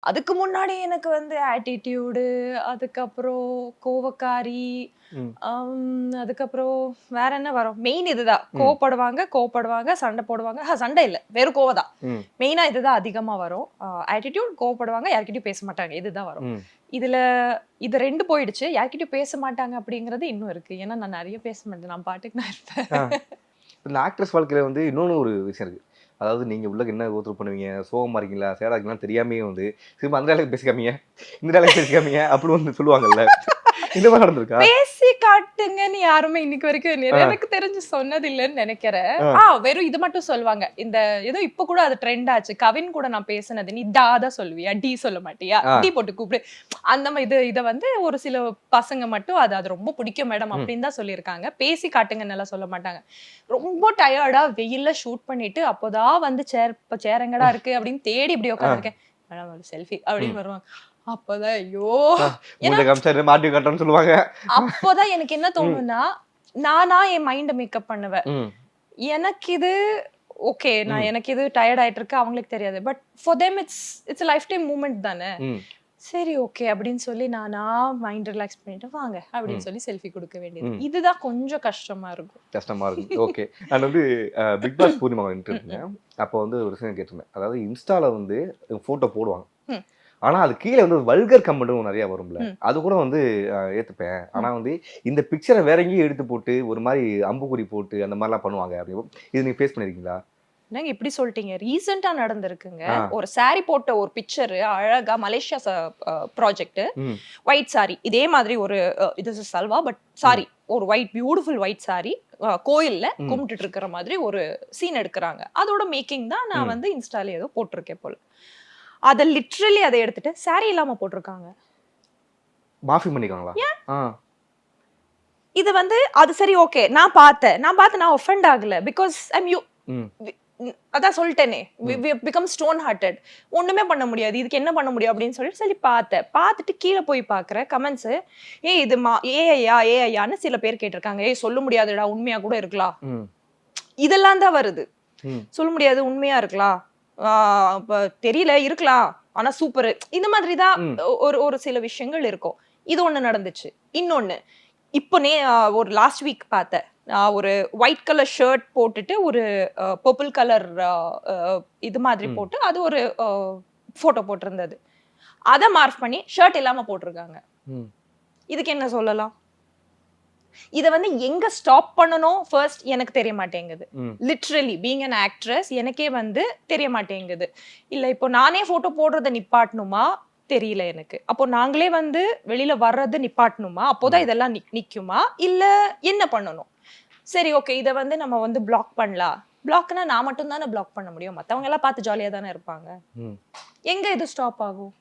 அதுக்கு முன்னாடி எனக்கு வந்து ஆட்டிடியூடு, அதுக்கப்புறம் கோவக்காரி, அதுக்கப்புறம் வேற என்ன வரும்? மெயின் இதுதான். கோவப்படுவாங்க, சண்டை போடுவாங்க. சண்டை இல்ல, வெறும் கோவம் தான். மெயினா இதுதான் அதிகமா வரும். ஆட்டிடியூட், கோவப்படுவாங்க, யார்கிட்டயும் பேச மாட்டாங்க. இதுதான் வரும். இதுல இது 2 போயிடுச்சு. யார்கிட்டயும் பேச மாட்டாங்க அப்படிங்கிறது இன்னும் இருக்கு. ஏன்னா நான் நிறைய பேச மாட்டேன். நான் பாட்டுக்கு நான் இருப்பேன். இந்த ஆக்ட்ரஸ் வாழ்க்கையில வந்து இன்னொன்னு ஒரு விஷயம் இருக்கு. அதாவது நீங்க உள்ள என்ன கோத்ரூ பண்ணுவீங்க, சோகமா இருக்கீங்களா, சேடா இருக்கீங்களா தெரியாமையே வந்து திரும்ப அந்த டைலாக் பேசிக்காமீங்க, இந்த டைலாக் பேசிக்காமீங்க அப்படின்னு வந்து சொல்லுவாங்கல்ல. இந்த மாதிரி நடந்திருக்கா? பேசி காட்டுங்கன்னு யாருமே இன்னைக்கு வரைக்கும் எனக்கு தெரிஞ்சு சொன்னது இல்லைன்னு நினைக்கிறேன். வெறும் இது மட்டும் சொல்லுவாங்க. இந்த ஏதோ இப்ப கூட அது ட்ரெண்ட் ஆச்சு. கவின் கூட நான் பேசினது, நீ தான் சொல்லுவியா, டி சொல்ல மாட்டியா, டி போட்டு கூப்பிடு, அந்த மாதிரி இதை வந்து ஒரு சில பசங்க மட்டும் அது ரொம்ப பிடிக்கும் மேடம் அப்படின்னு தான் சொல்லியிருக்காங்க. பேசி காட்டுங்கன்னு எல்லாம் சொல்ல மாட்டாங்க. ரொம்ப டயர்டா வெயில்ல ஷூட் பண்ணிட்டு அப்போதான் வந்து சேர் எங்கடா இருக்கு அப்படின்னு தேடி இப்படி உட்காந்துருக்கேன். மேடம் செல்ஃபி அப்படின்னு வருவாங்க. அப்பதான் ஐயோ மாட்டி காட்டணும்னு சொல்லுவாங்க. அப்போதான் எனக்கு என்ன தோணும்னா, நானா என் மைண்ட மேக்கப் பண்ணுவேன். எனக்கு இது ஓகே, நான் எனக்கு இது டயர்ட் ஆயிட்டு இருக்கு, அவங்களுக்கு தெரியாது. But for them it's a lifetime moment தானே. சரி ஓகே அப்படின்னு சொல்லி நானா மைண்ட் ரிலாக்ஸ் பண்ணிட்டு வாங்க அப்படின்னு சொல்லி செல்ஃபி கொடுக்க வேண்டியது. இதுதான் கொஞ்சம் கஷ்டமா இருக்கும். ஓகே. நான் வந்து பிக் பாஸ் பூர்ணிமா இருந்தேன். அப்போ வந்து ஒரு விஷயம் கேட்டிருந்தேன். அதாவது இன்ஸ்டால வந்து போட்டோ போடுவாங்க. ஆனா அது கீழே வந்து வல்கர் கமெண்ட்டும் நிறைய வரும்ல, அது கூட வந்து ஏத்துப்பேன். ஆனா வந்து இந்த பிக்சரை வேற எங்கேயும் எடுத்து போட்டு ஒரு மாதிரி அம்புக்குறி போட்டு அந்த மாதிரிலாம் பண்ணுவாங்க. அப்படி இது நீங்க ஃபேஸ் பண்ணிருக்கீங்களா? என்னங்க இப்படி சொல்லிட்டீங்க? ரீசெண்டா நடந்திருக்குங்க. ஒரு சாரி போட்ட ஒரு பிக்சர் அழகா மலேசியா ப்ராஜெக்ட், ஒயிட் சாரி, இதே மாதிரி ஒரு இது சல்வா பட் சாரி, ஒரு ஒயிட் பியூட்டிஃபுல் ஒயிட் சாரி, கோயில்ல கும்பிட்டுட்டு இருக்கிற மாதிரி ஒரு சீன் எடுக்கிறாங்க. அதோட மேக்கிங் தான் நான் வந்து இன்ஸ்டால ஏதோ போட்டிருக்கேன் போல. அத லிட்டரலி அதை எடுத்துட்டு சாரி இல்லாம போட்டிருக்காங்க. மாஃபி பண்ணிக்காங்களா? இது வந்து அது சரி ஓகே, நான் பார்த்தேன் நான் ஒஃபெண்ட் ஆகல. பிகாஸ் ஐம் யூ, அதான் சொல்லிட்டேனே, பிகம் ஸ்டோன் ஹார்ட்டட். ஒண்ணுமே பண்ண முடியாது, இதுக்கு என்ன பண்ண முடியும் அப்படின்னு சொல்லிட்டு சரி பார்த்துட்டு கீழே போய் பாக்குறேன் கமெண்ட்ஸ். இது ஏஐயான்னு சில பேர் கேட்டிருக்காங்க. சொல்ல முடியாதுடா, உண்மையா கூட இருக்கலாம், இதெல்லாம் தான் வருது. சொல்ல முடியாது, உண்மையா இருக்கலாம், தெரியல, இருக்கலாம், ஆனா சூப்பர், இந்த மாதிரி தான் ஒரு சில விஷயங்கள் இருக்கும். இது ஒண்ணு நடந்துச்சு. இன்னொன்னு இப்போ ஒரு லாஸ்ட் வீக் பார்த்தேன். ஒரு ஒயிட் கலர் ஷர்ட் போட்டுட்டு ஒரு பர்பிள் கலர் இது மாதிரி போட்டு அது ஒரு போட்டோ போட்டிருந்தது. அதை மார்க் பண்ணி ஷர்ட் இல்லாம போட்டிருக்காங்க. இதுக்கு என்ன சொல்லலாம்? இத வந்து எங்க ஸ்டாப் பண்ணணும் ஃபர்ஸ்ட் எனக்கு தெரிய மாட்டேங்குது. லிட்டரலி பீயிங் an ஆக்ட்ரஸ் எனக்கே வந்து தெரிய மாட்டேங்குது. இல்ல இப்போ நானே போட்டோ போடுறத நிப்பாட்டணுமா தெரியல எனக்கு. அப்போ நாங்களே வந்து வெளியில வர்றது நிப்பாட்டணுமா? அப்போதான் இதெல்லாம் நிக்குமா? இல்ல என்ன பண்ணணும்? சரி ஓகே, இத வந்து நம்ம வந்து பிளாக் பண்ணலாம். பிளாக்னா நான் மட்டும் தானே பிளாக் பண்ண முடியும், மத்தவங்க எல்லாம் பார்த்து ஜாலியா தானே இருப்பாங்க. எங்க இது ஸ்டாப் ஆகும்?